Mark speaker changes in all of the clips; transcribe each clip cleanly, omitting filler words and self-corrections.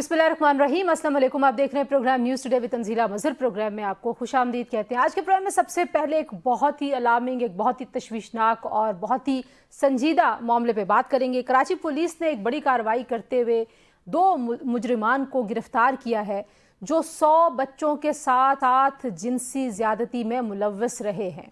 Speaker 1: बिस्मिल्लाहिर्रहमानिर्रहीम। अस्सलाम वालेकुम। आप देख रहे हैं program news today with Tanzeela Mazhar. प्रोग्राम में आपको खुशामदीद कहते हैं। आज के प्रोग्राम में सबसे पहले एक बहुत ही अलार्मिंग, एक बहुत ही तशवीशनाक और बहुत ही संजीदा मामले पे बात करेंगे। कराची पुलिस ने एक बड़ी कार्रवाई करते हुए 2 मुजरिमान को गिरफ्तार किया है जो 100 बच्चों के साथ जिनसी ज्यादती में मुलव्वस रहे हैं।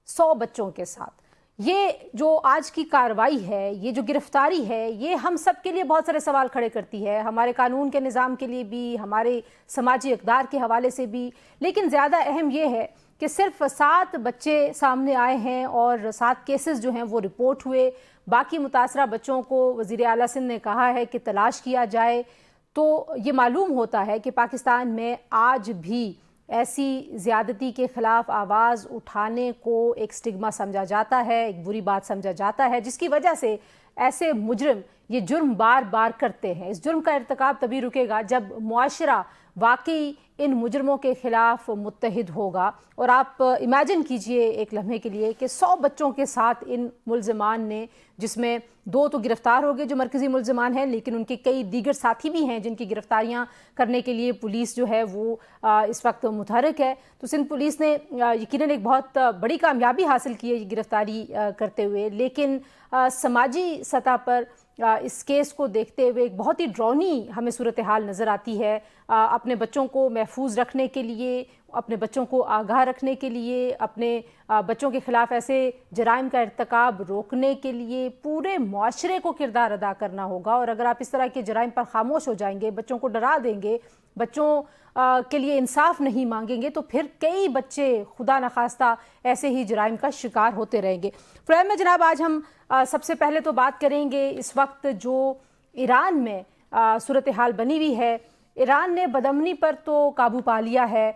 Speaker 1: 100 बच्चों के साथ ये जो आज की कार्रवाई है, ये जो गिरफ्तारी है, ये हम सब के लिए बहुत सारे सवाल खड़े करती है, हमारे कानून के निज़ाम के लिए भी, हमारे समाजी इक़दार के हवाले से भी। लेकिन ज़्यादा अहम ये है कि सिर्फ 7 बच्चे सामने आए हैं और 7 केसेस जो हैं वो रिपोर्ट हुए। बाकी मुतासरा बच्चों को वज़ीर आला सिंध ने कहा है कि तलाश किया जाए। तो ये मालूम होता है कि पाकिस्तान में आज भी ऐसी ज़्यादती के ख़िलाफ़ आवाज़ उठाने को एक स्टिग्मा समझा जाता है, एक बुरी बात समझा जाता है, जिसकी वजह से ऐसे मुजरिम ये जुर्म बार बार करते हैं। इस जुर्म का इर्तिकाब तभी रुकेगा जब मुआशरा वाकई इन मुजरमों के ख़िलाफ़ मुत्तहिद होगा। और आप इमेजिन कीजिए एक लम्हे के लिए कि 100 बच्चों के साथ इन मुल्ज़िमान ने, जिसमें 2 तो गिरफ़्तार हो गए जो मरकज़ी मुल्ज़िमान हैं, लेकिन उनके कई दीगर साथी भी हैं जिनकी गिरफ़्तारियाँ करने के लिए पुलिस जो है वो इस वक्त मुतहरक है। तो सिंध पुलिस ने यकीनन एक बहुत बड़ी कामयाबी हासिल की है ये गिरफ़्तारी करते हुए। लेकिन समाजी सतह पर इस केस को देखते हुए एक बहुत ही ड्रॉनी हमें सूरत हाल नज़र आती है। अपने बच्चों को महफूज रखने के लिए, अपने बच्चों को आगाह रखने के लिए, अपने बच्चों के ख़िलाफ़ ऐसे जराइम का इर्तिकाब रोकने के लिए पूरे मुआशरे को किरदार अदा करना होगा। और अगर आप इस तरह के जराइम पर खामोश हो जाएंगे, बच्चों को डरा देंगे, बच्चों के लिए इंसाफ नहीं मांगेंगे, तो फिर कई बच्चे खुदा न खास्ता ऐसे ही जराइम का शिकार होते रहेंगे। प्रोग्राम में जनाब आज हम सबसे पहले तो बात करेंगे इस वक्त जो ईरान में सूरत हाल बनी हुई है। ईरान ने बदअमनी पर तो काबू पा लिया है।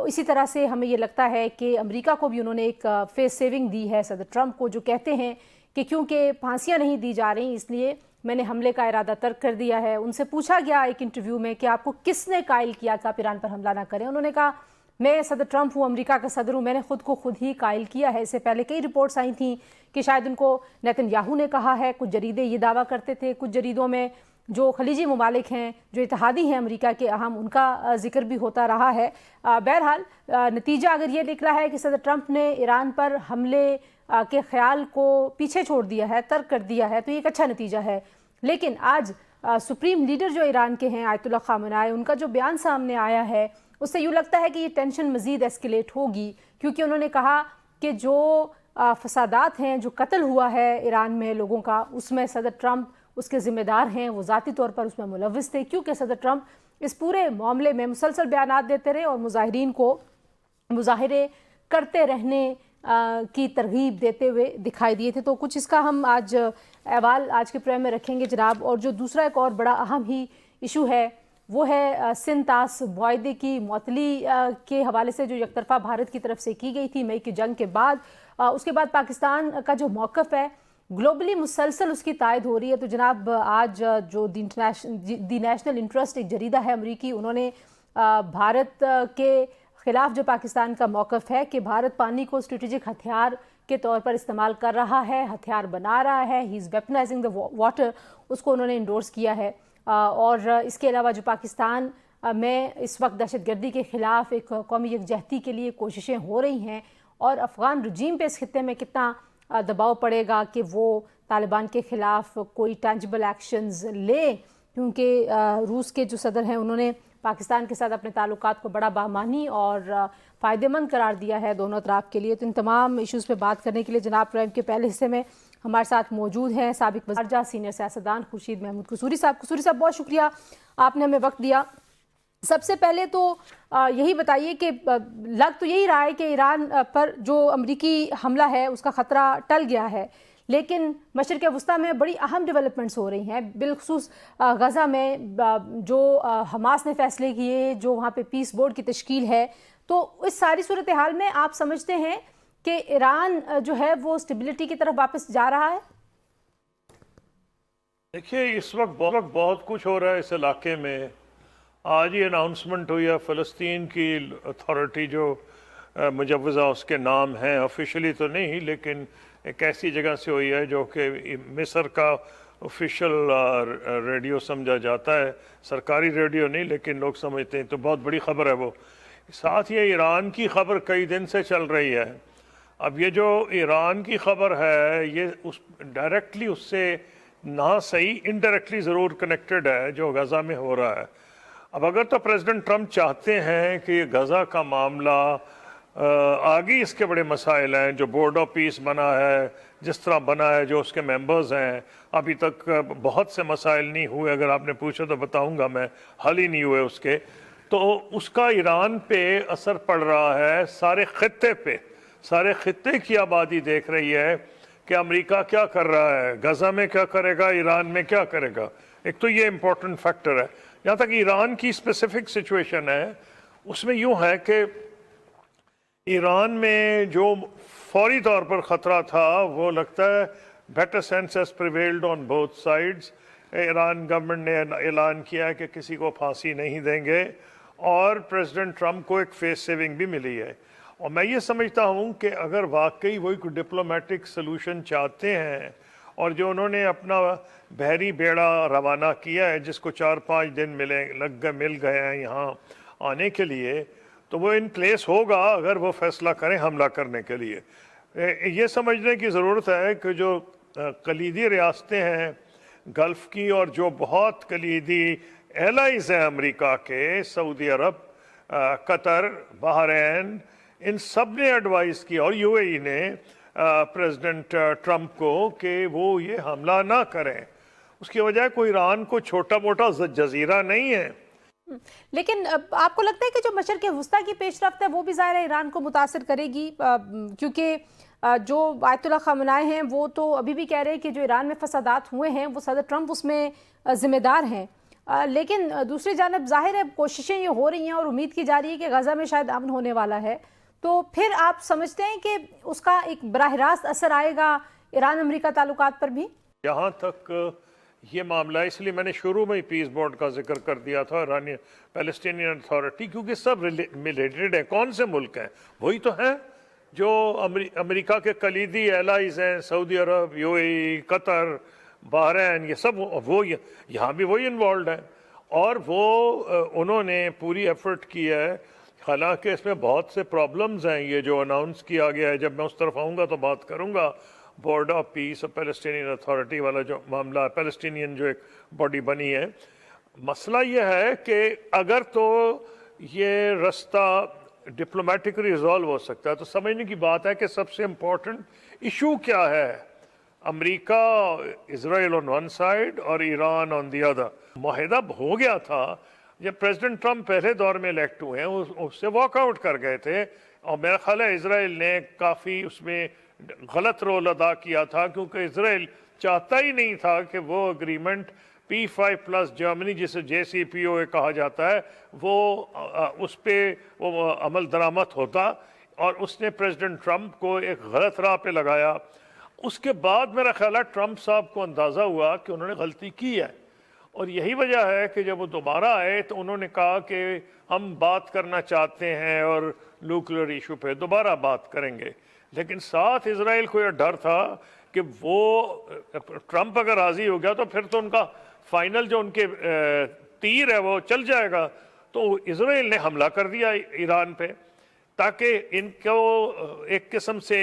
Speaker 1: इसी तरह से हमें ये लगता है कि अमेरिका को भी उन्होंने एक फेस सेविंग दी है सदर ट्रंप को, जो कहते हैं कि क्योंकि फांसियां नहीं दी जा रही इसलिए मैंने हमले का इरादा तर्क कर दिया है। उनसे पूछा गया एक इंटरव्यू में कि आपको किसने कायल किया कि आप ईरान पर हमला ना करें। उन्होंने कहा मैं सदर ट्रंप हूँ, अमेरिका का सदर हूँ, मैंने खुद को खुद ही कायल किया है। इससे पहले कई रिपोर्ट्स आई थी कि शायद उनको नेतन्याहू ने कहा है। कुछ जरीदे ये दावा करते थे, कुछ जरीदों में जो खलीजी ममालिक हैं, जो इत्तेहादी हैं अमेरिका के अहम, उनका जिक्र भी होता रहा है। बहरहाल नतीजा अगर ये निकला है कि सदर ट्रंप ने ईरान पर हमले के ख्याल को पीछे छोड़ दिया है, तर्क कर दिया है, तो ये एक अच्छा नतीजा है। लेकिन आज सुप्रीम लीडर जो ईरान के हैं आयतुल्लाह खामेनी, उनका जो बयान सामने आया है उससे यूँ लगता है कि ये टेंशन मज़ीद एस्केलेट होगी, क्योंकि उन्होंने कहा कि जो फसादात हैं, जो कत्ल हुआ है ईरान में लोगों का, उसमें सदर ट्रंप उसके ज़िम्मेदार हैं, वो ज़ाती तौर पर उसमें मुलव्विस थे, क्योंकि सदर ट्रंप इस पूरे मामले में मुसलसल बयानात देते रहे और मुजाहिरीन को मुजाहिरे करते रहने की तरगीब देते हुए दिखाई दिए थे। तो कुछ इसका हम आज अहवाल आज के प्रोग्राम में रखेंगे जनाब। और जो दूसरा एक और बड़ा अहम ही इशू है वो है सिंध तास मुआहदे की मुअत्तली के हवाले से जो एकतरफा भारत की तरफ से की गई थी मई की जंग के बाद। उसके बाद पाकिस्तान का जो मौक़िफ़ है ग्लोबली मुसलसल उसकी तायद हो रही है। तो जनाब आज जो दी नेशनल इंटरेस्ट एक जरीदा है अमरीकी, उन्होंने भारत के ख़िलाफ़ जो पाकिस्तान का मौक़िफ़ है कि भारत पानी को स्ट्रेटेजिक हथियार के तौर पर इस्तेमाल कर रहा है, हथियार बना रहा है, he is weaponising the water, उसको उन्होंने इंडोर्स किया है। और इसके अलावा जो पाकिस्तान में इस वक्त दहशतगर्दी के ख़िलाफ़ एक कौमी यकजहती के लिए कोशिशें हो रही हैं और अफ़गान रजीम पे इस खित्ते में कितना दबाव पड़ेगा कि वो तालिबान के ख़िलाफ़ कोई टेंजिबल एक्शंस ले, क्योंकि रूस के जो सदर हैं उन्होंने पाकिस्तान के साथ अपने ताल्लुकात को बड़ा बामानी और फ़ायदेमंद करार दिया है दोनों तरफ के लिए। तो इन तमाम इश्यूज़ पे बात करने के लिए जनाब प्रोग्राम के पहले हिस्से में हमारे साथ मौजूद हैं साबिक वज़ीर सीनियर सियासतदान खुर्शीद महमूद कसूरी साहब। कसूरी साहब बहुत शुक्रिया, आपने हमें वक्त दिया। सबसे पहले तो यही बताइए कि लग तो यही रहा है कि ईरान पर जो अमरीकी हमला है उसका ख़तरा टल गया है, लेकिन मशरिक़ वस्ता में बड़ी अहम डेवलपमेंट्स हो रही हैं, बिलखुसूस गज़ा में जो हमास ने फ़ैसले किए, जो वहाँ पे पीस बोर्ड की तश्कील है। तो इस सारी सूरत हाल में आप समझते हैं कि ईरान जो है वो स्टेबिलिटी की तरफ वापस जा रहा है?
Speaker 2: देखिए इस वक्त बहुत कुछ हो रहा है इस इलाके में। आज ही अनाउंसमेंट हुई है फ़लस्तीन की अथॉरिटी जो मुजव्वज़ा उसके नाम हैं, ऑफिशियली तो नहीं लेकिन एक ऐसी जगह से हुई है जो कि मिस्र का ऑफिशियल रेडियो समझा जाता है, सरकारी रेडियो नहीं, लेकिन लोग समझते हैं, तो बहुत बड़ी खबर है वो। साथ ये ईरान की खबर कई दिन से चल रही है। अब ये जो ईरान की खबर है ये उस डायरेक्टली उससे ना सही इनडायरेक्टली ज़रूर कनेक्टेड है जो गज़ा में हो रहा है। अब अगर तो प्रेसिडेंट ट्रंप चाहते हैं कि ये गज़ा का मामला आगे इसके बड़े मसाइल हैं, जो बोर्ड ऑफ पीस बना है, जिस तरह बना है, जो उसके मेंबर्स हैं, अभी तक बहुत से मसाइल नहीं हुए, अगर आपने पूछा तो बताऊंगा मैं, हल ही नहीं हुए उसके, तो उसका ईरान पे असर पड़ रहा है सारे खित्ते पे। सारे खित्ते की आबादी देख रही है कि अमेरिका क्या कर रहा है, गज़ा में क्या करेगा, ईरान में क्या करेगा। एक तो ये इम्पोर्टेंट फैक्टर है। जहाँ तक ईरान की स्पेसिफिक सिचुएशन है, उसमें यूँ है कि ईरान में जो फौरी तौर पर ख़तरा था वो लगता है better sense has prevailed on both sides. Iran government ने ऐलान किया है कि किसी को फांसी नहीं देंगे, और प्रेसिडेंट ट्रंप को एक फेस सेविंग भी मिली है। और मैं ये समझता हूँ कि अगर वाकई वही कोई डिप्लोमेटिक सलूशन चाहते हैं, और जो उन्होंने अपना बहरी बेड़ा रवाना किया है जिसको 4-5 दिन मिल गए हैं यहाँ आने के लिए, तो वो इन प्लेस होगा अगर वो फैसला करें हमला करने के लिए। ये समझने की ज़रूरत है कि जो कलीदी रियासतें हैं गल्फ़ की, और जो बहुत कलीदी एलाइज़ हैं अमेरिका के, सऊदी अरब, कतर, बहरीन, इन सब ने एडवाइस किया, और यूएई ने प्रेसिडेंट ट्रंप को कि वो ये हमला ना करें। उसकी वजह कोई ईरान को छोटा मोटा जजीरा नहीं है।
Speaker 1: लेकिन आपको लगता है कि जो मशरक़ वस्ता की पेशरफ्त है वो भी ज़ाहिर है ईरान को मुतासिर करेगी, क्योंकि जो आयतुल्लाह ख़ामेनी हैं वो तो अभी भी कह रहे हैं कि जो ईरान में फसादात हुए हैं वो सदर ट्रंप उसमें ज़िम्मेदार हैं, लेकिन दूसरी जानब ज़ाहिर है कोशिशें ये हो रही हैं और उम्मीद की जा रही है कि गज़ा में शायद अमन होने वाला है, तो फिर आप समझते हैं कि उसका एक बराह रास्त असर आएगा ईरान अमेरिका ताल्लुकात पर भी?
Speaker 2: यहाँ तक ये मामला, इसलिए मैंने शुरू में ही पीस बोर्ड का जिक्र कर दिया था, ईरानी पैलेस्टीनियन अथॉरिटी, क्योंकि सब रिलेटेड है। कौन से मुल्क हैं? वही तो हैं जो अमेरिका के कलीदी एलाइज हैं, सऊदी अरब, यूएई, कतर, बहरीन, ये सब वो यहाँ भी वही इन्वॉल्व हैं, और वो उन्होंने पूरी एफर्ट की है। हालांकि इसमें बहुत से प्रॉब्लम्स हैं, ये जो अनाउंस किया गया है, जब मैं उस तरफ आऊँगा तो बात करूँगा, बोर्ड ऑफ पीस और पैलेस्टीनियन अथॉरिटी वाला जो मामला, पैलेस्टीनियन जो एक बॉडी बनी है। मसला ये है कि अगर तो ये रास्ता डिप्लोमेटिक रिजॉल्व हो सकता है, तो समझने की बात है कि सबसे इम्पोर्टेंट इशू क्या है। America, Israel on one side और ईरान ऑन दी अदर। मुआहिदा हो गया था जब प्रेसिडेंट ट्रंप पहले दौर में इलेक्ट हुए हैं, उससे वॉकआउट कर गए थे, और मेरा ख्याल है इजराइल ने काफ़ी उसमें गलत रोल अदा किया था, क्योंकि इजराइल चाहता ही नहीं था कि वो एग्रीमेंट P5+ जर्मनी, जिसे JCPOA कहा जाता है, वो उस पर वो अमल दरामद होता, और उसने प्रेसिडेंट ट्रंप को एक गलत राह पे लगाया। उसके बाद मेरा ख्याल है ट्रंप साहब को अंदाज़ा हुआ कि उन्होंने गलती की है, और यही वजह है कि जब वो दोबारा आए तो उन्होंने कहा कि हम बात करना चाहते हैं और न्यूक्लियर इशू पे दोबारा बात करेंगे। लेकिन साथ इजराइल को यह डर था कि वो ट्रंप अगर राज़ी हो गया तो फिर तो उनका फाइनल जो उनके तीर है वो चल जाएगा। तो इजराइल ने हमला कर दिया ईरान पे, ताकि इनको एक किस्म से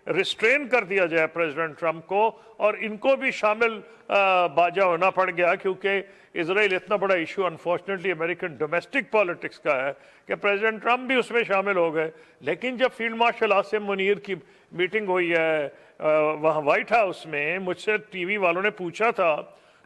Speaker 2: रिस्ट्रेन कर दिया जाए प्रेसिडेंट ट्रंप को, और इनको भी शामिल बाजा होना पड़ गया, क्योंकि इजराइल इतना बड़ा issue unfortunately American domestic politics का है कि प्रेसिडेंट ट्रंप भी उसमें शामिल हो गए। लेकिन जब फील्ड मार्शल आसिम मुनीर की मीटिंग हुई है वहाँ वाइट हाउस में, मुझसे टीवी वालों ने पूछा था,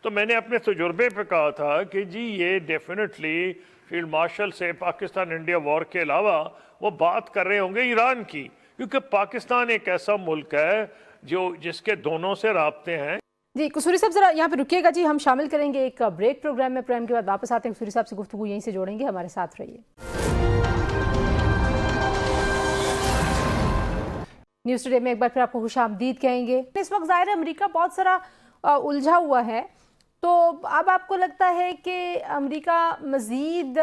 Speaker 2: तो मैंने अपने तजुर्बे पे कहा था कि जी ये डेफिनेटली फील्ड मार्शल से पाकिस्तान इंडिया वॉर के अलावा वो बात कर रहे होंगे ईरान की, क्योंकि पाकिस्तान एक ऐसा मुल्क है जिसके दोनों से राब्ते हैं।
Speaker 1: जी कसूरी साहब जरा यहाँ पे रुकिएगा जी, हम शामिल करेंगे एक ब्रेक प्रोग्राम में, प्रोग्राम के बाद वापस आते हैं, कसूरी साहब से गुफ्तगू यहीं से जोड़ेंगे, हमारे साथ रहिए। न्यूज़ टुडे में एक बार फिर आपको खुशामदीद कहेंगे। इस वक्त ज़ाहिर है अमेरिका बहुत सारा उलझा हुआ है, तो अब आपको लगता है कि अमेरिका मज़ीद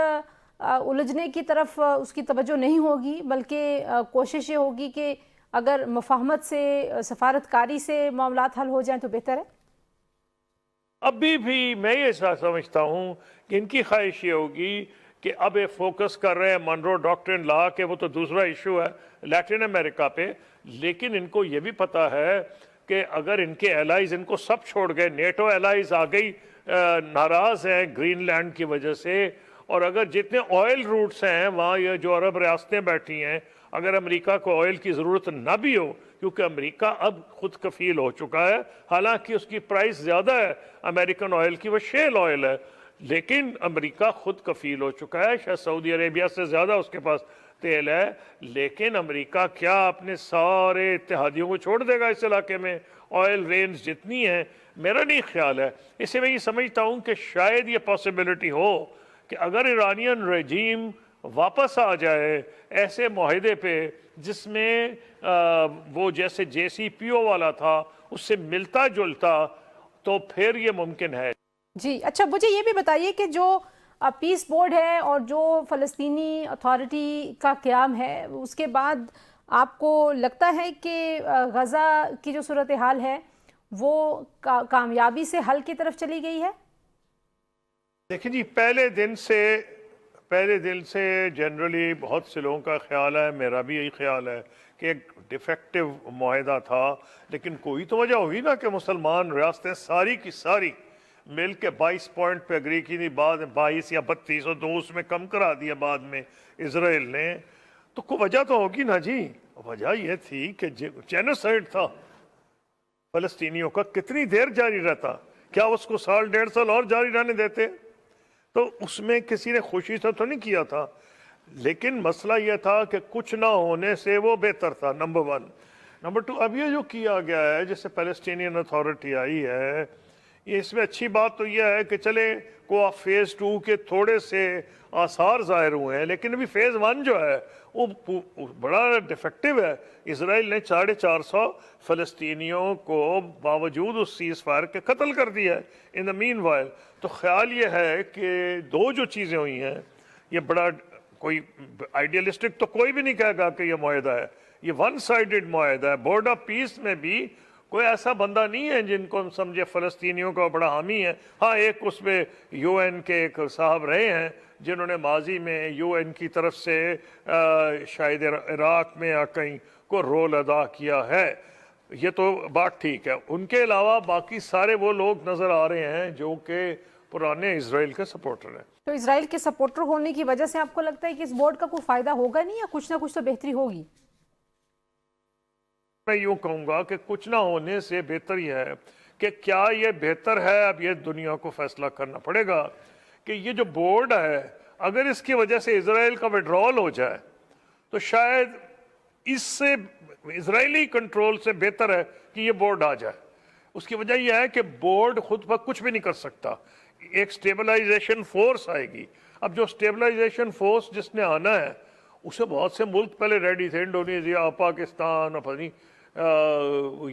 Speaker 1: उलझने की तरफ उसकी तवज्जो नहीं होगी, बल्कि कोशिश ये होगी कि अगर मुफाहमत से, सफारतकारी से मामलात हल हो जाएं तो बेहतर है?
Speaker 2: अभी भी मैं ये समझता हूँ कि इनकी ख्वाहिश ये होगी कि अब ये फोकस कर रहे हैं मनरो डॉक्ट्रिन ला के, वो तो दूसरा इशू है लैटिन अमेरिका पे, लेकिन इनको ये भी पता है कि अगर इनके एलाइज इनको सब छोड़ गए, नेटो एलाइज आ गई नाराज हैं ग्रीनलैंड की वजह से, और अगर जितने ऑयल रूट्स हैं वहाँ ये जो अरब रियासतें बैठी हैं, अगर अमेरिका को ऑयल की ज़रूरत ना भी हो, क्योंकि अमेरिका अब खुद कफील हो चुका है, हालांकि उसकी प्राइस ज़्यादा है अमेरिकन ऑयल की, वो शेल ऑयल है, लेकिन अमेरिका खुद कफील हो चुका है, शायद सऊदी अरेबिया से ज़्यादा उसके पास तेल है, लेकिन अमेरिका क्या अपने सारे इत्तेहादियों को छोड़ देगा इस इलाके में? ऑयल रेंज जितनी है, मेरा नहीं ख्याल है। इसे मैं ये समझता हूँ कि शायद ये पॉसिबिलिटी हो कि अगर ईरानियन रजीम वापस आ जाए ऐसे माहिदे पे जिसमें वो जैसे JCPO वाला था उससे मिलता जुलता, तो फिर ये मुमकिन है।
Speaker 1: जी अच्छा, मुझे ये भी बताइए कि जो पीस बोर्ड है और जो फ़लस्तीनी अथॉरिटी का क़याम है, उसके बाद आपको लगता है कि गज़ा की जो सूरत हाल है वो कामयाबी से हल की तरफ चली गई है?
Speaker 2: देखिए जी, पहले दिन से जनरली बहुत से लोगों का ख्याल है, मेरा भी यही ख्याल है कि एक डिफेक्टिव मुआहदा था, लेकिन कोई तो वजह हुई ना कि मुसलमान रियासतें सारी की सारी मिल के 22 पॉइंट पे एग्री की थी, बाद में 22 या 32 और 2 उसमें कम करा दिया बाद में इसराइल ने, तो कोई वजह तो होगी ना जी। वजह यह थी कि जेनोसाइड था फलस्तीनियों का, कितनी देर जारी रहता? क्या उसको साल 1.5 साल और जारी रहने देते? तो उसमें किसी ने खुशी से तो नहीं किया था, लेकिन मसला यह था कि कुछ ना होने से वो बेहतर था, नंबर 1। नंबर 2, अब ये जो किया गया है, जैसे पैलेस्टीनियन अथॉरिटी आई है, ये इसमें अच्छी बात तो यह है कि चले को फेज़ 2 के थोड़े से आसार ज़ाहिर हुए हैं, लेकिन अभी फेज़ 1 जो है वो बड़ा डिफेक्टिव है। इसराइल ने 450 फ़लस्तीनियों को बावजूद उस सीज़ फायर के कत्ल कर दिया है इन द मीन वाइल। तो ख्याल ये है कि दो जो चीज़ें हुई हैं, ये बड़ा कोई आइडियलिस्टिक तो कोई भी नहीं कहेगा कि ये मुआहदा है, ये वन साइडेड मुआहदा है। बोर्ड ऑफ पीस में भी कोई ऐसा बंदा नहीं है जिनको हम समझे फ़लस्तीनियों का बड़ा हामी है। हाँ, एक उसमें UN के एक साहब रहे हैं जिन्होंने माजी में UN की तरफ से शायद इराक में या कहीं को रोल अदा किया है, ये तो बात ठीक है। उनके अलावा बाकी सारे वो लोग नज़र आ रहे हैं जो कि पुराने इसराइल के सपोर्टर हैं।
Speaker 1: तो इसराइल के सपोर्टर होने की वजह से आपको लगता है कि इस बोर्ड का कोई फ़ायदा होगा नहीं, या कुछ ना कुछ तो बेहतरी होगी?
Speaker 2: मैं यूँ कहूँगा कि कुछ ना होने से बेहतर यह है कि क्या ये बेहतर है, अब ये दुनिया को फैसला करना पड़ेगा कि ये जो बोर्ड है, अगर इसकी वजह से इजराइल का विड्रॉल हो जाए तो शायद इससे इजरायली कंट्रोल से बेहतर है कि ये बोर्ड आ जाए। उसकी वजह यह है कि बोर्ड खुद पर कुछ भी नहीं कर सकता, एक स्टेबलाइजेशन फोर्स आएगी। अब जो स्टेबलाइजेशन फोर्स जिसने आना है उसे बहुत से मुल्क पहले रेडी थे, इंडोनेशिया, पाकिस्तान, अपनी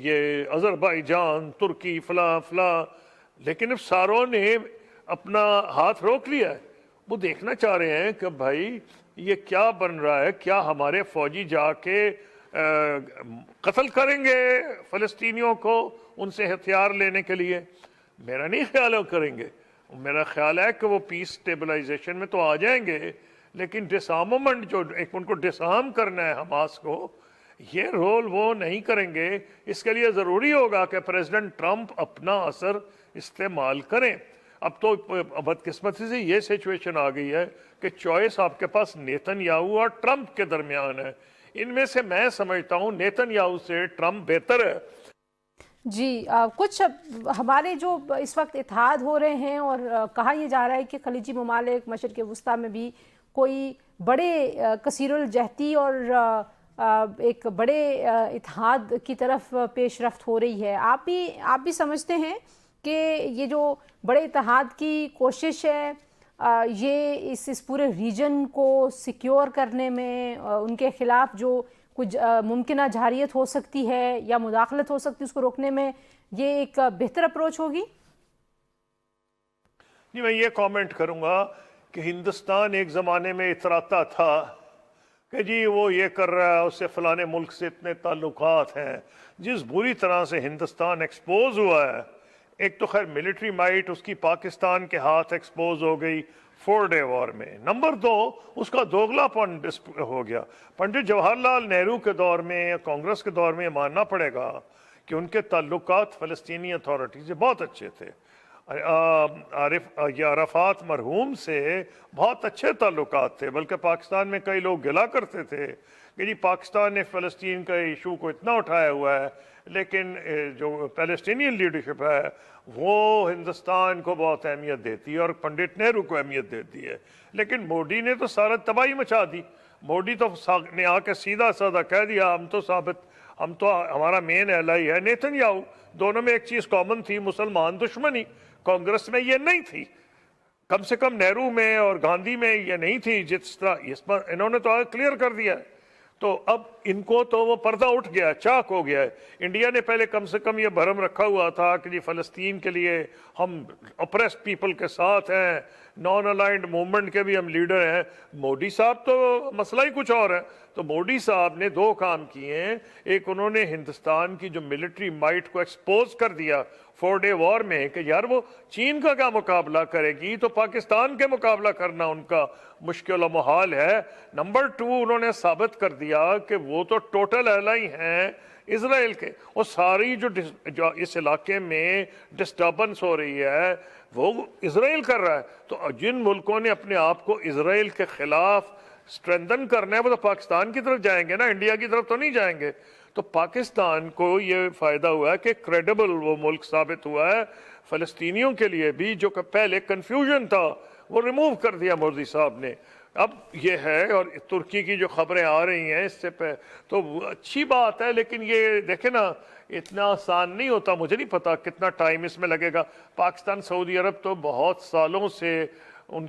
Speaker 2: ये अजरबैजान, तुर्की, फला, लेकिन अब सारों ने अपना हाथ रोक लिया है। वो देखना चाह रहे हैं कि भाई ये क्या बन रहा है, क्या हमारे फौजी जाके कत्ल करेंगे फ़लस्तीनियों को उनसे हथियार लेने के लिए? मेरा नहीं ख्याल है वो करेंगे। मेरा ख्याल है कि वो पीस स्टेबलाइजेशन में तो आ जाएंगे, लेकिन डिसआर्ममेंट जो एक उनको डिसआर्म करना है हमास को, ये रोल वो नहीं करेंगे। इसके लिए ज़रूरी होगा कि प्रेसिडेंट ट्रंप अपना असर इस्तेमाल करें। अब तो बदकिस्मती से ये सिचुएशन आ गई है कि चॉइस आपके पास नेतन्याहू और ट्रंप के दरमियान है। इनमें से मैं समझता हूँ नेतन्याहू से ट्रंप बेहतर है।
Speaker 1: जी कुछ हमारे जो इस वक्त इत्तेहाद हो रहे हैं और कहा यह जा रहा है कि खलीजी ममालिक, मशरिक़ वस्ता में भी कोई बड़े कसीरुल जहती और एक बड़े इत्तेहाद की तरफ पेशरफ्त हो रही है। आप भी समझते हैं कि ये जो बड़े इत्तेहाद की कोशिश है, ये इस पूरे रीजन को सिक्योर करने में उनके ख़िलाफ़ जो कुछ मुमकिन जारियत हो सकती है या मुदाखलत हो सकती है, उसको रोकने में ये एक बेहतर अप्रोच होगी?
Speaker 2: जी, मैं ये कमेंट करूँगा कि हिंदुस्तान एक ज़माने में इतराता था कि जी वो ये कर रहा है, उससे फ़लाने मुल्क से इतने ताल्लुकात हैं। जिस बुरी तरह से हिंदुस्तान एक्सपोज हुआ है ایک تو خیر ملٹری مائٹ اس کی پاکستان کے ہاتھ ایکسپوز ہو گئی 4 ڈے وار میں. نمبر 2 اس کا دوگلا پن ہو گیا. پنڈت جواہر لال نہرو کے دور میں کانگریس کے دور میں یہ ماننا پڑے گا کہ ان کے تعلقات فلسطینی اتھارٹی سے بہت اچھے تھے. عرفات مرحوم سے بہت اچھے تعلقات تھے، بلکہ پاکستان میں کئی لوگ گلا کرتے تھے کہ جی پاکستان نے فلسطین کا ایشو کو اتنا اٹھایا ہوا ہے، لیکن جو پیلسٹینین لیڈرشپ ہے وہ ہندوستان کو بہت اہمیت دیتی ہے اور پنڈت نہرو کو اہمیت دیتی ہے. لیکن مودی نے تو سارا تباہی مچا دی. مودی تو نے آ کے سیدھا سادہ کہہ دیا ہم تو ہمارا مین ایلائی ہے نیتن یاہو. دونوں میں ایک چیز کامن تھی، مسلمان دشمنی. کانگریس میں یہ نہیں تھی، کم سے کم نہرو میں اور گاندھی میں یہ نہیں تھی جس طرح اس پر انہوں نے تو کلیئر کر دیا ہے. تو اب ان کو تو وہ پردہ اٹھ گیا، چاک ہو گیا ہے. انڈیا نے پہلے کم سے کم یہ بھرم رکھا ہوا تھا کہ جی فلسطین کے لیے ہم اپریسڈ پیپل کے ساتھ ہیں، نان الائنڈ موومنٹ کے بھی ہم لیڈر ہیں. مودی صاحب تو مسئلہ ہی کچھ اور ہے. تو مودی صاحب نے 2 کام کیے ہیں. ایک انہوں نے ہندوستان کی جو ملٹری مائٹ کو ایکسپوز کر دیا 4 ڈے وار میں کہ یار وہ چین کا کیا مقابلہ کرے گی، تو پاکستان کے مقابلہ کرنا ان کا مشکل و محال ہے. نمبر 2 انہوں نے ثابت کر دیا کہ وہ تو ٹوٹل ایلائی ہیں اسرائیل کے. وہ ساری جو اس علاقے میں ڈسٹربنس ہو رہی ہے وہ اسرائیل کر رہا ہے. تو جن ملکوں نے اپنے آپ کو اسرائیل کے خلاف سٹرینتھن کرنا ہے وہ تو پاکستان کی طرف جائیں گے نا، انڈیا کی طرف تو نہیں جائیں گے. تو پاکستان کو یہ فائدہ ہوا ہے کہ کریڈیبل وہ ملک ثابت ہوا ہے. فلسطینیوں کے لیے بھی جو کہ پہلے کنفیوژن تھا وہ ریموو کر دیا مودی صاحب نے. اب یہ ہے، اور ترکی کی جو خبریں آ رہی ہیں اس سے تو اچھی بات ہے، لیکن یہ دیکھیں نا اتنا آسان نہیں ہوتا. مجھے نہیں پتا کتنا ٹائم اس میں لگے گا. پاکستان سعودی عرب تو بہت سالوں سے ان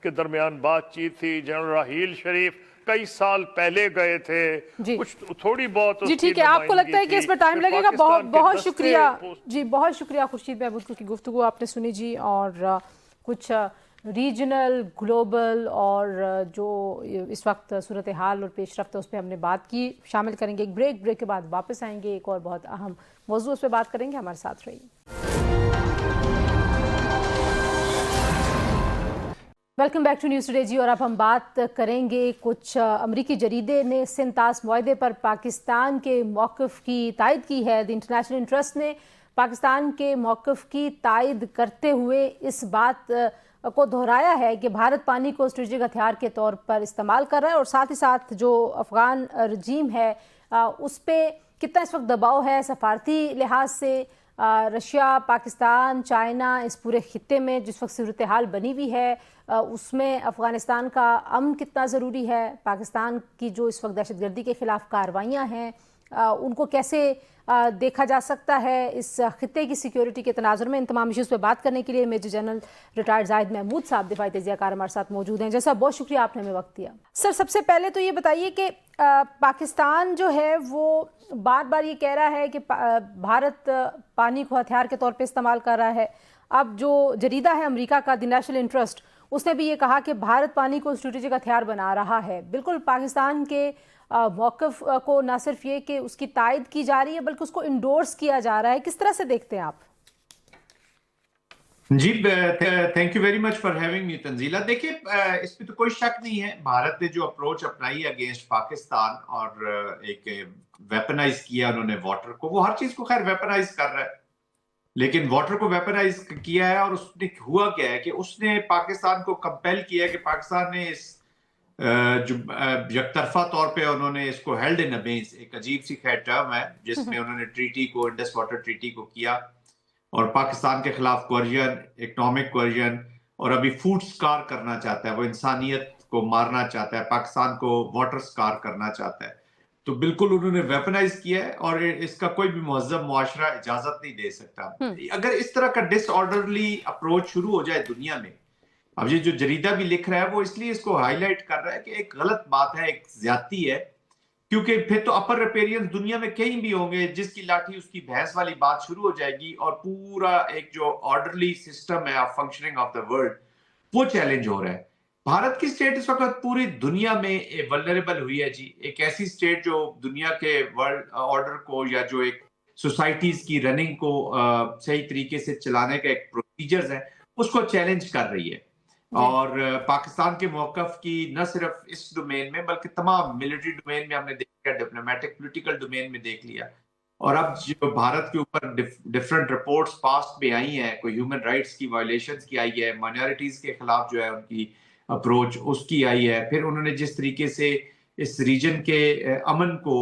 Speaker 2: کے درمیان بات چیت تھی. جنرل راحیل شریف کئی سال پہلے گئے تھے، کچھ تھوڑی بہت
Speaker 1: جی ٹھیک ہے. آپ کو لگتا ہے کہ اس میں ٹائم لگے گا؟ بہت شکریہ جی، بہت شکریہ خورشید محمود کی گفتگو آپ نے سنی جی. اور کچھ ریجنل، گلوبل اور جو اس وقت صورتحال اور پیش رفت ہے اس پہ ہم نے بات کی. شامل کریں گے ایک بریک کے بعد واپس آئیں گے، ایک اور بہت اہم موضوع اس پہ بات کریں گے. ہمارے ساتھ رہیے. Welcome back to News Today جی. اور اب ہم بات کریں گے کچھ امریکی جریدے نے سنتاس معاہدے پر پاکستان کے موقف کی تائید کی ہے. دی انٹرنیشنل انٹرسٹ نے پاکستان کے موقف کی تائید کرتے ہوئے اس بات کو دہرایا ہے کہ بھارت پانی کو اسٹریٹجک ہتھیار کے طور پر استعمال کر رہا ہے، اور ساتھ ہی ساتھ جو افغان رجیم ہے اس پہ کتنا اس وقت دباؤ ہے سفارتی لحاظ سے. رشیا، پاکستان، چائنا اس پورے خطے میں جس وقت صورتحال بنی ہوئی ہے اس میں افغانستان کا امن کتنا ضروری ہے، پاکستان کی جو اس وقت دہشت گردی کے خلاف کارروائیاں ہیں ان کو کیسے دیکھا جا سکتا ہے اس خطے کی سیکیورٹی کے تناظر میں. ان تمام ایشوز پہ بات کرنے کے لیے میجر جنرل ریٹائرڈ زاہد محمود صاحب دفاعی تجزیہ کار ہمارے ساتھ موجود ہیں. جیسا بہت شکریہ آپ نے ہمیں وقت دیا. سر سب سے پہلے تو یہ بتائیے کہ پاکستان جو ہے وہ بار بار یہ کہہ رہا ہے کہ بھارت پانی کو ہتھیار کے طور پہ استعمال کر رہا ہے. اب جو جریدہ ہے امریکہ کا دی نیشنل انٹرسٹ، اس نے بھی یہ کہا کہ بھارت پانی کو اسٹریٹجک ہتھیار بنا رہا ہے. بالکل پاکستان کے موقف کو نہ صرف یہ کہ اس کی تائید کی جا رہی ہے بلکہ اس کو انڈورس کیا جا رہا ہے. کس طرح سے دیکھتے ہیں آپ؟
Speaker 3: جی thank you very much for having me Tanzeela. دیکھیے اس پہ تو کوئی شک نہیں ہے، بھارت نے جو اپروچ اپنائی ہے اگینسٹ پاکستان اور ایک ویپنائز کیا انہوں نے واٹر کو، وہ ہر چیز کو خیر ویپنائز کر رہا ہے، لیکن واٹر کو ویپنائز کیا ہے. اور اس نے ہوا کیا ہے کہ اس نے پاکستان کو کمپیل کیا ہے کہ پاکستان نے اس جو یک طرفہ طور پہ انہوں نے اس کو ہیلڈ ان ابینس، ایک عجیب سی خیر ٹرم ہے جس میں انہوں نے ٹریٹی کو، انڈس واٹر ٹریٹی کو کیا اور پاکستان کے خلاف کوئرژن، اکنامک کوئرژن، اور ابھی فوڈ سکار کرنا چاہتا ہے، وہ انسانیت کو مارنا چاہتا ہے، پاکستان کو واٹر سکار کرنا چاہتا ہے. تو بالکل انہوں نے ویپنائز کیا ہے اور اس کا کوئی بھی مہذب معاشرہ اجازت نہیں دے سکتا. اگر اس طرح کا ڈس آرڈرلی اپروچ شروع ہو جائے دنیا میں، اب یہ جو جریدہ بھی لکھ رہا ہے وہ اس لیے اس کو ہائی لائٹ کر رہا ہے کہ ایک غلط بات ہے، ایک زیادتی ہے، کیونکہ پھر تو اپر ریپیرینز دنیا میں کہیں بھی ہوں گے، جس کی لاٹھی اس کی بھینس والی بات شروع ہو جائے گی اور پورا ایک جو آرڈرلی سسٹم ہے فنکشننگ آف دا ورلڈ وہ چیلنج ہو رہا ہے. بھارت کی سٹیٹ اس وقت پوری دنیا میں ولنریبل ہوئی ہے جی. ایک ایسی سٹیٹ جو دنیا کے ورلڈ آرڈر کو یا جو ایک सोसाइटीज की रनिंग को सही तरीके से चलाने का एक प्रोसीजर्स है, उसको चैलेंज कर रही है। और पाकिस्तान के मौकफ की न सिर्फ इस डोमेन में बल्कि तमाम मिलिट्री डोमेन में हमने देख लिया, डिप्लोमेटिक पॉलिटिकल डोमेन में देख लिया, और अब जो भारत के ऊपर डिफरेंट रिपोर्ट्स पास्ट में आई हैं, कोई ह्यूमन राइट्स की वायलेशंस की आई है, माइनॉरिटीज के खिलाफ जो है उनकी अप्रोच उसकी आई है, फिर उन्होंने जिस तरीके से इस रीजन के अमन को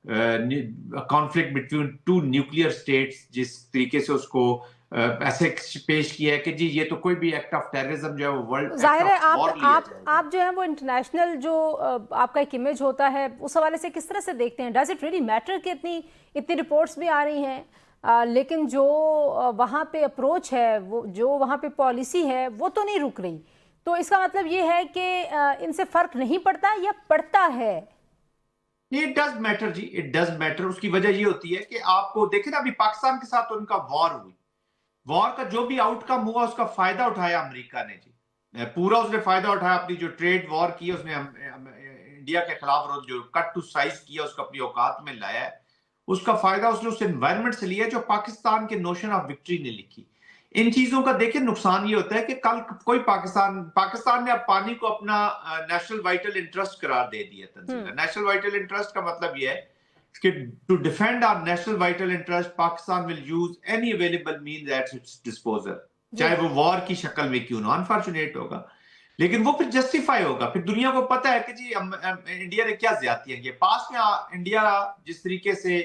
Speaker 3: conflict between two nuclear states जिस तरीके से उसको ऐसे पेश किया है कि जी ये तो कोई भी एक्ट ऑफ टेररिज्म जो है वो वर्ल्ड
Speaker 1: जाहिर है आप जो है वो इंटरनेशनल जो आपका एक इमेज होता है उस हवाले से किस तरह से देखते हैं? डज इट रियली मैटर कि इतनी रिपोर्ट्स भी आ रही हैं, लेकिन जो वहाँ पे अप्रोच है, वो जो वहाँ पे पॉलिसी है वो तो नहीं रुक रही। तो इसका मतलब ये है कि इनसे फर्क नहीं पड़ता या पड़ता है?
Speaker 3: इट डज मैटर जी, इट डज मैटर। उसकी वजह ये होती है कि आपको देखें ना, अभी पाकिस्तान के साथ उनका वॉर हुई, वॉर का जो भी आउटकम हुआ उसका फायदा उठाया अमेरिका ने जी, पूरा उसने फायदा उठाया। अपनी जो ट्रेड वॉर की उसने इंडिया के खिलाफ जो कट टू साइज किया उसको अपनी औकात में लाया है, उसका फायदा उसने उस एनवायरमेंट से लिया जो पाकिस्तान के नोशन ऑफ विक्ट्री ने लिखी। इन चीजों का देखिए नुकसान ये होता है कि कल कोई पाकिस्तान ने अब पानी को अपना नेशनल वाइटल इंटरेस्ट करार दे दिया। तंजीला, नेशनल वाइटल इंटरेस्ट का मतलब ये है कि to defend our national vital interest Pakistan will use any available means at its disposal, चाहे वो वॉर की शक्ल में क्यों ना। अनफॉर्चुनेट होगा लेकिन वो फिर जस्टिफाई होगा। फिर दुनिया को पता है कि जी इंडिया ने क्या ज्यादतियां की। पास में इंडिया जिस तरीके से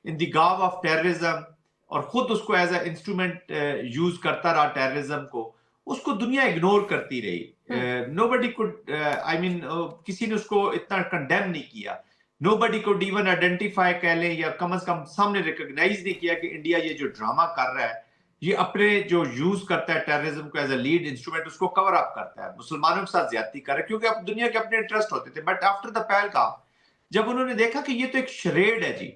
Speaker 3: in the Gao of terrorism और खुद उसको एज ए इंस्ट्रूमेंट यूज करता रहा टेररिज्म को, उसको दुनिया इग्नोर करती रही। नोबडी कुड आई मीन किसी ने उसको इतना कंडेम नहीं किया। नोबडी कुड इवन आइडेंटिफाई कह लें या कम से कम सामने रिकॉग्नाइज नहीं किया कि इंडिया ये जो ड्रामा कर रहा है, ये अपने जो यूज करता है टेररिज्म को एज ए लीड इंस्ट्रूमेंट, उसको कवर अप करता है, मुसलमानों के साथ ज्यादती कर रहा है, क्योंकि अब दुनिया के अपने इंटरेस्ट होते थे। बट आफ्टर द पहलगाम जब उन्होंने देखा कि ये तो एक शरेड है जी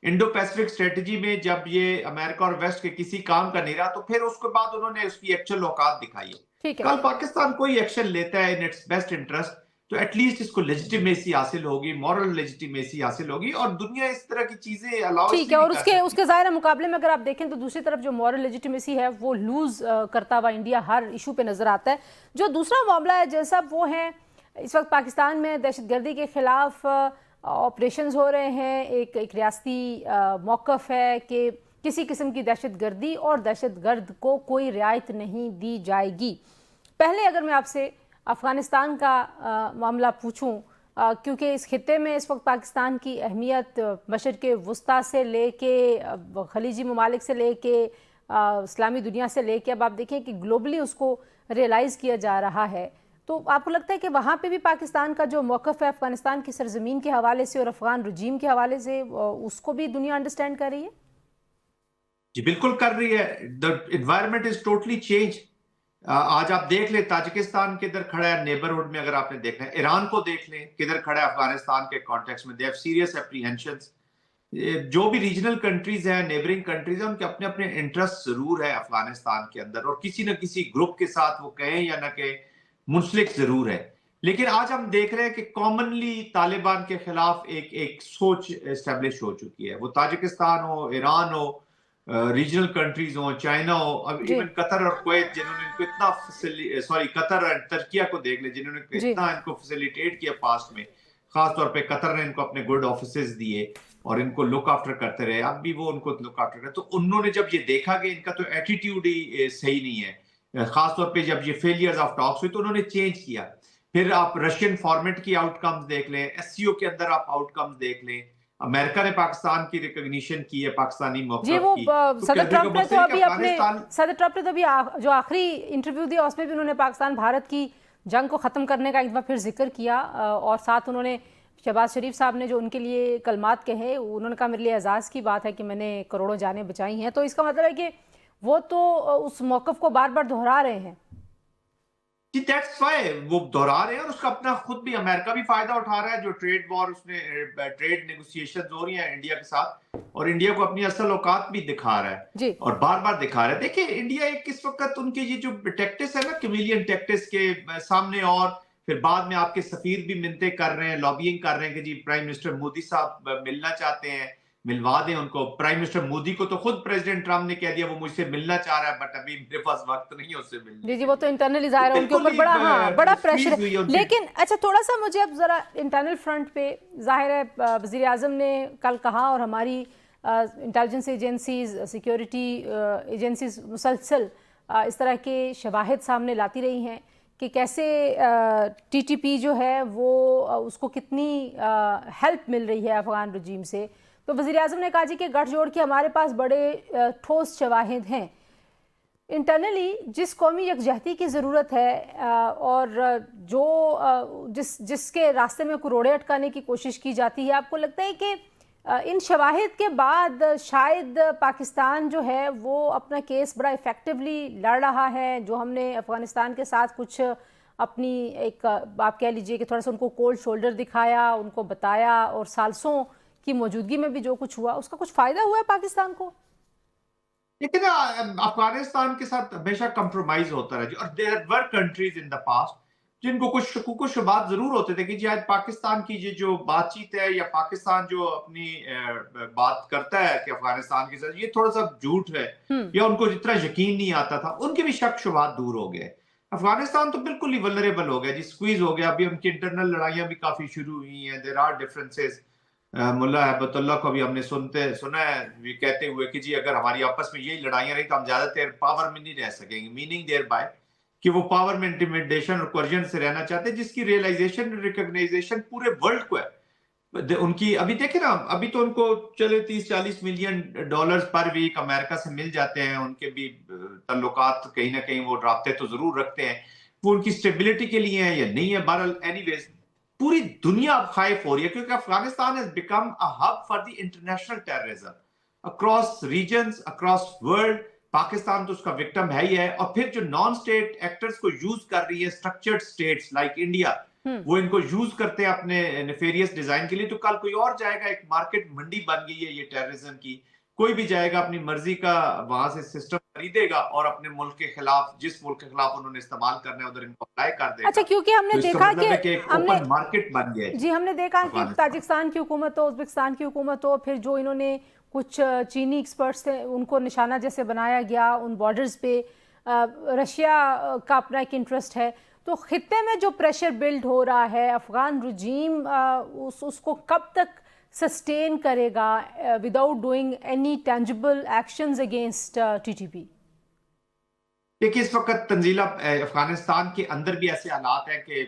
Speaker 3: इंडो पैसिफिक स्ट्रेटेजी में, जब ये अमेरिका और वेस्ट के किसी काम का नहीं रहा, तो फिर उसके बाद उन्होंने उसकी एक्चुअल औकात दिखाई है। कल पाकिस्तान कोई एक्शन लेता है इन इट्स बेस्ट इंटरेस्ट तो एटलीस्ट इसको लेजिटिमेसी हासिल होगी, मॉरल लेजिटिमेसी हासिल होगी, और दुनिया इस तरह की चीजें अलाउ
Speaker 1: ठीक है। और उसके ज़ाहिर मुकाबले में अगर आप देखें तो दूसरी तरफ जो मॉरल लेजिटिमेसी है वो लूज करता हुआ इंडिया हर इशू पे नजर आता है। जो दूसरा मामला है जैसा वो है इस वक्त पाकिस्तान में दहशतगर्दी के खिलाफ ऑपरेशंस हो रहे हैं। एक रियासती मौक़िफ़ है कि किसी किस्म की दहशतगर्दी और दहशतगर्द को कोई रियायत नहीं दी जाएगी। पहले अगर मैं आपसे अफ़गानिस्तान का मामला पूछूं, क्योंकि इस खित्ते में इस वक्त पाकिस्तान की अहमियत मशरिक़ वुस्ता से लेके खलीजी ममालिक से लेके इस्लामी दुनिया से लेके अब आप देखें कि ग्लोबली उसको रियलाइज़ किया जा रहा है। तो आपको लगता है कि वहाँ पे भी पाकिस्तान का जो मौक़िफ़ है अफ़गानिस्तान की सरज़मीन के हवाले से और अफ़गान रजीम के हवाले से, उसको भी दुनिया अंडरस्टैंड कर रही है?
Speaker 3: जी बिल्कुल कर रही है। The environment is totally change. आज आप देख लें ताजिकिस्तान किधर खड़ा है नेबरहुड में, अगर आपने देखना है ईरान को देख लें किधर खड़ा है अफगानिस्तान के कॉन्टेक्स्ट में। They have serious apprehensions. जो भी रीजनल कंट्रीज हैं, नेबरिंग कंट्रीज हैं, उनके अपने अपने इंटरेस्ट जरूर है अफगानिस्तान के अंदर, और किसी न किसी ग्रुप के साथ वो कहें या ना कहें मुंसलिक जरूर है। लेकिन आज हम देख रहे हैं कि कॉमनली तालिबान के खिलाफ एक सोच एस्टेब्लिश हो चुकी है। वो ताजिकिस्तान हो, ईरान हो, रीजनल कंट्रीज हो, चाइना हो, अब इवन कतर और कुवैत जिन्होंने इनको इतना कतर और तुर्किया को देख ले जिन्होंने इतना इनको फैसिलिटेट किया पास्ट में। खास तौर पे कतर ने इनको अपने गुड ऑफिसेज दिए और इनको लुक आफ्टर करते रहे, अब भी वो उनको लुक आफ्टर करते। तो उन्होंने जब ये देखा कि इनका तो एटीट्यूड ही सही नहीं है, खास तौर पे जब ये फेलियर्स ऑफ टॉक्स हुई तो उन्होंने चेंज किया। फिर आप रशियन फॉर्मेट की आउटकम्स देख लें, एससीओ के अंदर आप आउटकम्स देख लें, अमेरिका ने पाकिस्तान की रिकॉग्निशन की है पाकिस्तानी मौक़िफ़ की।
Speaker 1: सदर ट्रंप ने तो अभी जो आखिरी इंटरव्यू दिया उसमें भी उन्होंने पाकिस्तान भारत की जंग को ख़त्म करने का एक बार फिर जिक्र किया, और साथ उन्होंने शहबाज शरीफ साहब ने जो उनके लिए कलमात कहे, उन्होंने कहा मेरे लिए एजाज़ की बात है कि मैंने करोड़ों जानें बचाई हैं। तो इसका मतलब है कि वो तो उस मौक़िफ़ को बार बार दोहरा रहे हैं।
Speaker 3: जी दैट्स व्हाई वो दोहरा रहे हैं, और उसका अपना खुद भी अमेरिका भी फायदा उठा रहा है। जो ट्रेड वॉर उसने ट्रेड नेगोशिएशंस हो रही हैं इंडिया के साथ, और इंडिया को अपनी असल औकात भी दिखा रहा है और बार बार दिखा रहा है। देखिए इंडिया एक इस वक्त उनके ये जो टैक्टिस है ना, कैमेलियन टैक्टिस के सामने, और फिर बाद में आपके सफीर भी मिन्नतें कर रहे हैं, लॉबिंग कर रहे हैं कि जी प्राइम मिनिस्टर मोदी साहब मिलना चाहते हैं, मिलवा दें उनको। प्राइम मिनिस्टर मोदी को तो खुद प्रेसिडेंट ट्रम्प ने कह दिया वो मुझसे मिलना चाह रहा है, बट अभी मेरे पास वक्त नहीं है उससे मिलने
Speaker 1: जी जी,
Speaker 3: के
Speaker 1: वो तो
Speaker 3: लिए।
Speaker 1: इंटरनली जाहिर है उनके
Speaker 3: बिल्कुल
Speaker 1: ऊपर बड़ा,
Speaker 3: ही,
Speaker 1: हाँ, बड़ा
Speaker 3: squeeze
Speaker 1: प्रेशर
Speaker 3: हुई है
Speaker 1: है।
Speaker 3: उनकी।
Speaker 1: लेकिन अच्छा, थोड़ा सा मुझे अब ज़रा इंटरनल फ्रंट पे, जाहिर है वज़ीर आज़म ने कल कहा और हमारी इंटेलिजेंस एजेंसीज, सिक्योरिटी एजेंसीज मुसलसल इस तरह के शवाहिद सामने लाती रही हैं कि कैसे टीटीपी जो है वो उसको कितनी हेल्प मिल रही है अफ़गान रजीम से। तो वज़ीर आज़म ने कहा जी कि गठजोड़ के हमारे पास बड़े ठोस शवाहिद हैं। इंटरनली जिस कौमी यकजहती की ज़रूरत है और जो जिसके रास्ते में कुरोड़े अटकाने की कोशिश की जाती है, आपको लगता है कि इन शवाहिद के बाद शायद पाकिस्तान जो है वो अपना केस बड़ा इफ़ेक्टिवली लड़ रहा है? जो हमने अफ़गानिस्तान के साथ कुछ अपनी एक, आप कह लीजिए कि थोड़ा सा उनको कोल्ड शोल्डर दिखाया, उनको बताया, और सालसों की मौजूदगी में भी जो कुछ हुआ उसका कुछ फ़ायदा हुआ है पाकिस्तान को?
Speaker 3: लेकिन अफगानिस्तान के साथ हमेशा कंप्रोमाइज होता रहा, और there were countries in the past जिनको कुछ शकूक शुबात जरूर होते थे कि जी आज पाकिस्तान की ये जो बातचीत है या पाकिस्तान जो अपनी बात करता है कि अफगानिस्तान के साथ ये थोड़ा सा झूठ है या उनको जितना यकीन नहीं आता था, उनके भी शक शुबात दूर हो गए। अफगानिस्तान तो बिल्कुल ही वल्नरेबल हो गया जी, स्क्वीज हो गया। अभी उनकी इंटरनल लड़ाइयां भी काफी शुरू हुई हैं, देयर आर डिफरेंसेस। मुल्ला हैबतुल्लाह को भी हमने सुना है ये कहते हुए कि जी अगर हमारी आपस में यही लड़ाइयां रही तो हम ज्यादा देर पावर में नहीं रह सकेंगे, मीनिंग देयर बाय कि वो पावर में इंटिमिडेशन और कोर्जन से रहना चाहते हैं, जिसकी रियलाइजेशन रिकॉग्नाइजेशन पूरे वर्ल्ड को है। उनकी अभी देखे ना, अभी तो उनको चले 30-40 million dollars per week America से मिल जाते हैं। उनके भी ताल्लुकात कहीं ना कहीं वो राब्ते तो जरूर रखते हैं, वो उनकी स्टेबिलिटी के लिए है या नहीं है। बहरहाल एनीवेज पूरी दुनिया अब खाइफ हो रही है क्योंकि Afghanistan has become a hub for the international terrorism across regions, across world. Pakistan तो उसका विक्टिम है ही है, और फिर जो नॉन स्टेट एक्टर्स को यूज कर रही है स्ट्रक्चर्ड स्टेट्स लाइक इंडिया, वो इनको यूज करते हैं अपने नेफेरियस डिजाइन के लिए। तो कल कोई और जाएगा, एक मार्केट मंडी बन गई है ये टेररिज्म की, कोई भी जाएगा अपनी मर्जी का वहां से सिस्टम खरीदेगा और अपने मुल्क के खिलाफ, जिस मुल्क के खिलाफ उन्होंने इस्तेमाल करना है उधर इनको अप्लाई कर देगा।
Speaker 1: अच्छा, क्योंकि हमने
Speaker 3: तो इसका
Speaker 1: देखा
Speaker 3: मतलब है कि एक
Speaker 1: हमने
Speaker 3: ओपन मार्केट बन गया है
Speaker 1: जी, हमने देखा कि
Speaker 3: अफगानिस्तान।
Speaker 1: ताजिकिस्तान की हुकूमत हो, उज़्बेकिस्तान की हुकूमत हो, फिर जो इन्होंने कुछ चीनी एक्सपर्ट्स थे उनको निशाना जैसे बनाया गया उन बॉर्डर्स पे। रशिया का अपना एक इंटरेस्ट है। तो खित्ते में जो प्रेशर बिल्ड हो रहा है, अफगान रजीम उसको कब तक सस्टेन करेगा without doing any tangible actions against TTP?
Speaker 3: देखिए इस वक्त तंजीला अफगानिस्तान के अंदर भी ऐसे हालात हैं कि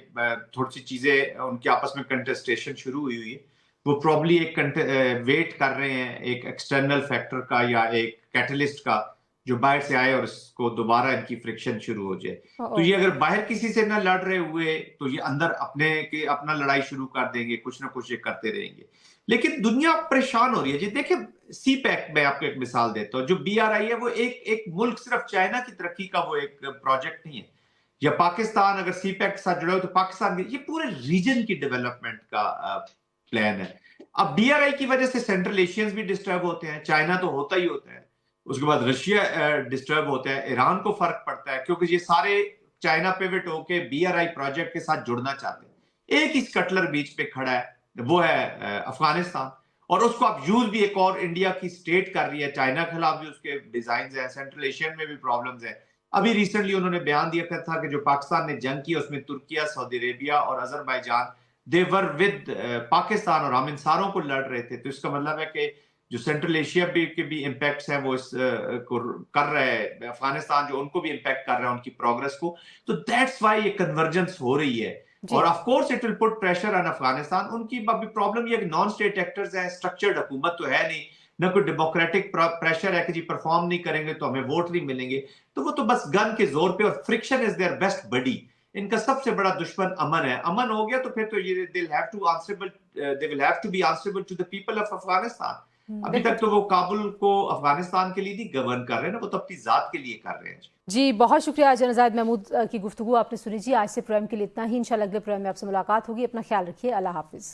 Speaker 3: थोड़ी सी चीजें उनके आपस में कंटेस्टेशन शुरू हुई है। वो प्रॉब्ली एक वेट कर रहे हैं एक एक्सटर्नल फैक्टर का या एक कैटलिस्ट का जो बाहर से आए और इसको दोबारा इनकी फ्रिक्शन शुरू हो जाए। तो ये अगर बाहर किसी से ना लड़ रहे हुए तो ये अंदर अपना लड़ाई शुरू कर देंगे, कुछ ना कुछ ये करते रहेंगे। लेकिन दुनिया परेशान हो रही है जी। देखिए सी पैक में आपको एक मिसाल देता हूँ, जो BRI है वो एक मुल्क सिर्फ चाइना की तरक्की का वो एक प्रोजेक्ट नहीं है, या पाकिस्तान अगर सी पैक के साथ जुड़ा हो तो पाकिस्तान ये पूरे रीजन की डेवलपमेंट का प्लान है। अब BRI की वजह से सेंट्रल एशियंस भी डिस्टर्ब होते हैं, चाइना तो होता ही होता है, उसके बाद रशिया डिस्टर्ब होता है, ईरान को फर्क पड़ता है क्योंकि ये सारे चाइना पिवट होके BRI प्रोजेक्ट के साथ जुड़ना चाहते हैं। एक ही स्कटलर बीच पे खड़ा है, वो है अफगानिस्तान, और उसको आप यूज भी एक और इंडिया की स्टेट कर रही है। चाइना के खिलाफ भी उसके डिजाइन है, सेंट्रल एशियन में भी प्रॉब्लम्स है। अभी रिसेंटली उन्होंने बयान दिया था कि जो पाकिस्तान ने जंग की उसमें तुर्किया, सऊदी अरेबिया और Azerbaijan they were with Pakistan, और हम इन सारों को लड़ रहे थे। तो इसका मतलब है कि जो सेंट्रल एशिया के भी इम्पैक्ट्स हैं वो इस को कर रहे हैं, अफगानिस्तान जो उनको भी इम्पैक्ट कर रहा है उनकी प्रोग्रेस को। तो दैट्स वाई ये कन्वर्जेंस हो रही है, और of course it will put pressure on Afghanistan. उनकी अभी प्रॉब्लम ये कि नॉन स्टेट एक्टर्स हैं, स्ट्रक्चर्ड हुकूमत तो है नहीं, ना कोई डेमोक्रेटिक प्रेशर है कि जी परफॉर्म नहीं करेंगे तो हमें वोट नहीं मिलेंगे। तो वो तो बस गन के जोर पे, और friction is their best buddy. इनका सबसे बड़ा दुश्मन अमन है। अमन हो गया तो फिर तो ये they will have to be answerable to the people of Afghanistan. अभी तक तो वो काबुल को अफगानिस्तान के लिए नहीं गवर्न कर रहे हैं ना, वो तो अपनी जात के लिए कर रहे हैं।
Speaker 1: जी, बहुत शुक्रिया जनजाद महमूद की गुफ्तगू आपने सुनी जी। आज से प्रोग्राम के लिए इतना ही। इंशाल्लाह अगले प्रोग्राम में आपसे मुलाकात होगी। अपना ख्याल रखिए। अल्लाह हाफिज।